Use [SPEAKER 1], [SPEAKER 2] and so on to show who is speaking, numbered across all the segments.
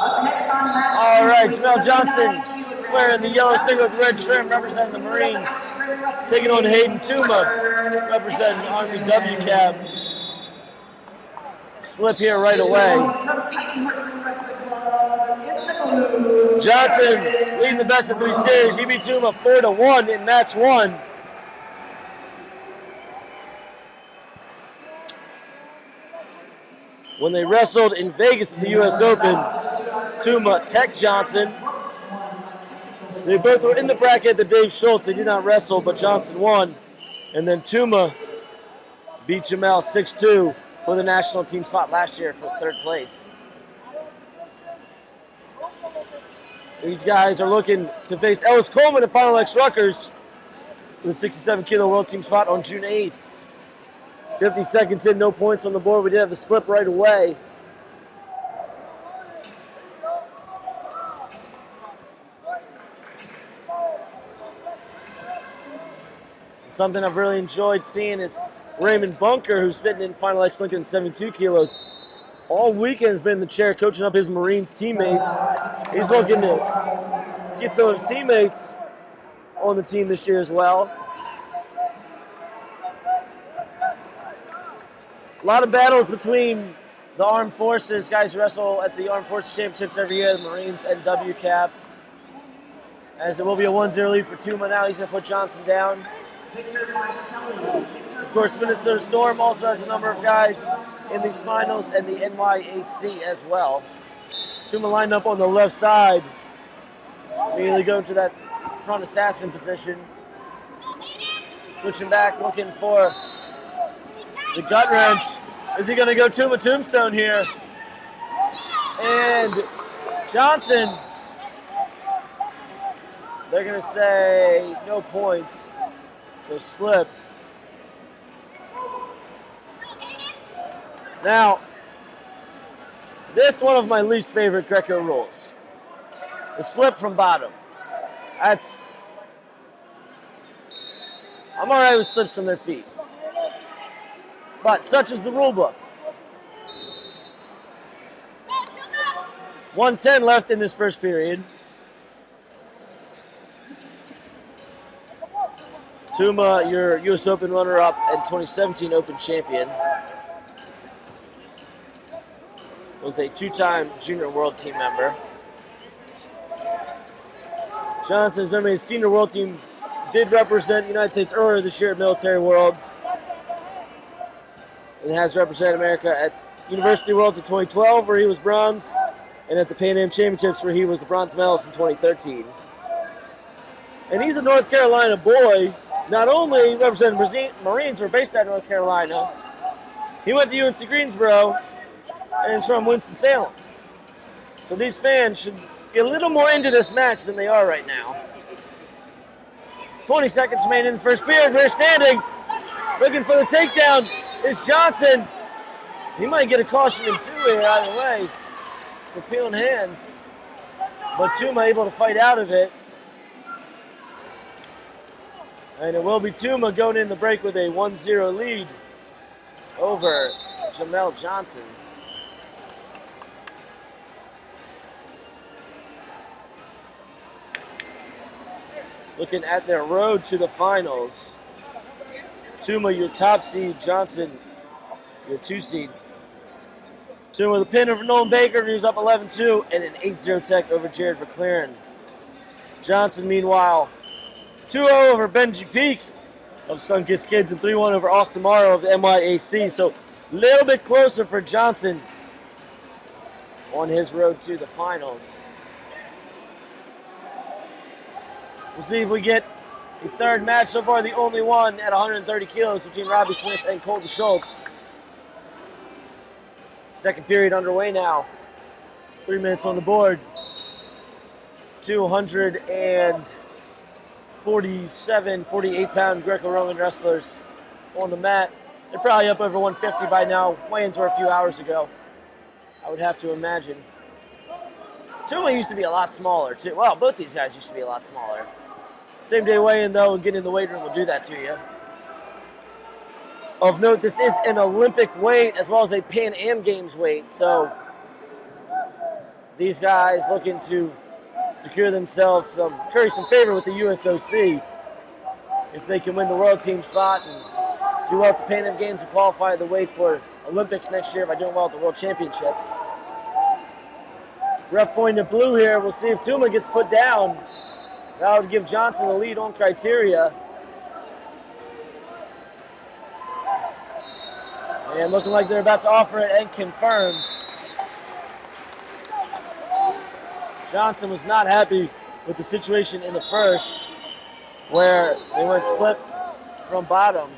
[SPEAKER 1] All right, Jamel Johnson wearing the yellow singlet, red trim, representing the Marines, taking on Hayden Tuma, representing Army WCAP. Slip here right away. Johnson leading the best of 3 series. He beat Tuma 4-1 in match 1. When they wrestled in Vegas at the U.S. Open, Tuma Tech Johnson. They both were in the bracket that Dave Schultz. They did not wrestle, but Johnson won. And then Tuma beat Jamel 6-2 for the national team spot last year for 3rd place. These guys are looking to face Ellis Coleman at Final X Rutgers for the 67-kilo world team spot on June 8th. 50 seconds in, no points on the board. We did have a slip right away. Something I've really enjoyed seeing is Raymond Bunker, who's sitting in Final X Lincoln at 72 kilos. All weekend has been in the chair coaching up his Marines teammates. He's looking to get some of his teammates on the team this year as well. A lot of battles between the Armed Forces, guys who wrestle at the Armed Forces Championships every year, the Marines and WCAP. As it will be a 1-0 lead for Tuma now. He's going to put Johnson down. Of course, Minnesota Storm also has a number of guys in these finals and the NYAC as well. Tuma lined up on the left side. Immediately going to that front assassin position. Switching back, looking for the gut wrench. Is he going to go Tuma Tombstone here? And Johnson, they're going to say no points. So slip. Now, this is one of my least favorite Greco rules. The slip from bottom. I'm all right with slips from their feet. But such is the rule book. 1:10 left in this first period. Tuma, your U.S. Open runner-up and 2017 Open champion, was a 2-time junior world team member. Johnson is a senior world team, did represent the United States earlier this year at Military Worlds, and has represented America at University Worlds in 2012, where he was bronze, and at the Pan Am Championships, where he was a bronze medalist in 2013. And he's a North Carolina boy. Not only represented Marines who are based out of North Carolina, he went to UNC Greensboro and is from Winston-Salem. So these fans should be a little more into this match than they are right now. 20 seconds remaining in this first period. We're standing, looking for the takedown. It's Johnson. He might get a caution in 2 here either way for peeling hands. But Tuma able to fight out of it. And it will be Tuma going in the break with a 1-0 lead over Jamel Johnson. Looking at their road to the finals. Tuma, your top seed. Johnson, your 2 seed. Tuma with a pin over Nolan Baker, who's up 11-2, and an 8-0 tech over Jared McLaren. Johnson, meanwhile, 2-0 over Benji Peak of Sunkist Kids and 3-1 over Austin Morrow of the NYAC. So a little bit closer for Johnson on his road to the finals. We'll see if we get a third match. So far, the only one at 130 kilos between Robbie Smith and Colton Schultz. Second period underway now. 3 minutes on the board. 247, 48-pound Greco-Roman wrestlers on the mat. They're probably up over 150 by now. Weigh-ins were a few hours ago, I would have to imagine. Tuma used to be a lot smaller, too. Well, both these guys used to be a lot smaller. Same day weigh-in, though, and getting in the weight room will do that to you. Of note, this is an Olympic weight as well as a Pan Am Games weight. So these guys looking to secure themselves curry some favor with the USOC if they can win the world team spot and do well at the Pan Am Games and qualify the weight for Olympics next year by doing well at the World Championships. Ref pointing to blue here. We'll see if Tuma gets put down. That would give Johnson the lead on criteria. And looking like they're about to offer it and confirmed. Johnson was not happy with the situation in the first where they went slip from bottom.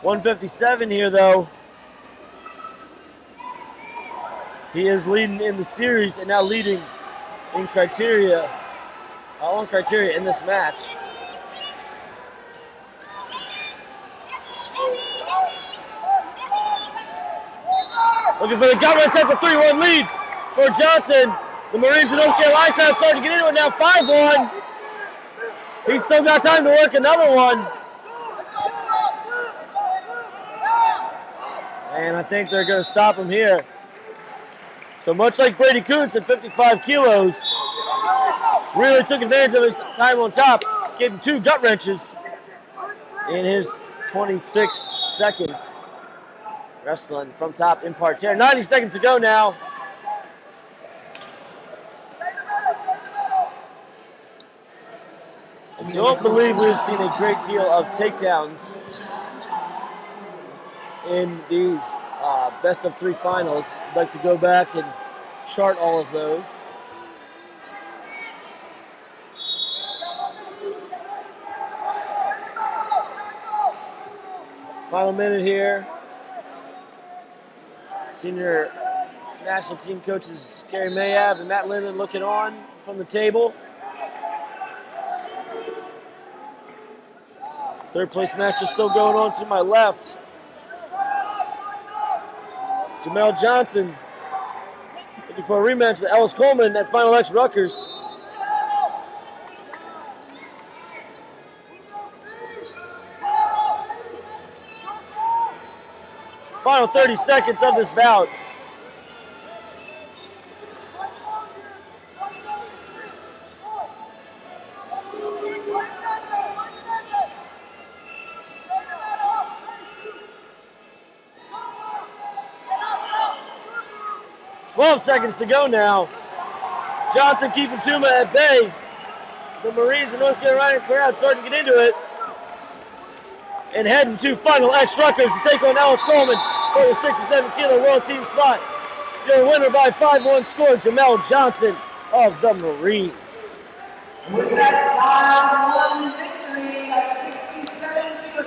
[SPEAKER 1] 157 here though. He is leading in the series and now leading in criteria, on criteria in this match. Looking for the government, takes a 3-1 lead for Johnson. The Marines in North Carolina crowd starting to get into it now, 5-1. He's still got time to work another one. And I think they're going to stop him here. So much like Brady Kuntz at 55 kilos, really took advantage of his time on top, getting 2 gut wrenches in his 26 seconds. Wrestling from top in parterre. 90 seconds to go now. I don't believe we've seen a great deal of takedowns in these best of 3 finals. I'd like to go back and chart all of those. Final minute here. Senior national team coaches Gary Mayab and Matt Linden looking on from the table. Third place match is still going on to my left. Jamel Johnson looking for a rematch with Ellis Coleman at Final X Rutgers. Final 30 seconds of this bout. "12 seconds to go now. Johnson keeping Tuma at bay. The Marines in North Carolina crowd starting to get into it. And heading to Final X Rutgers to take on Ellis Coleman for the 67 kilo world team spot. Your winner by 5-1 score, Jamel Johnson of the Marines.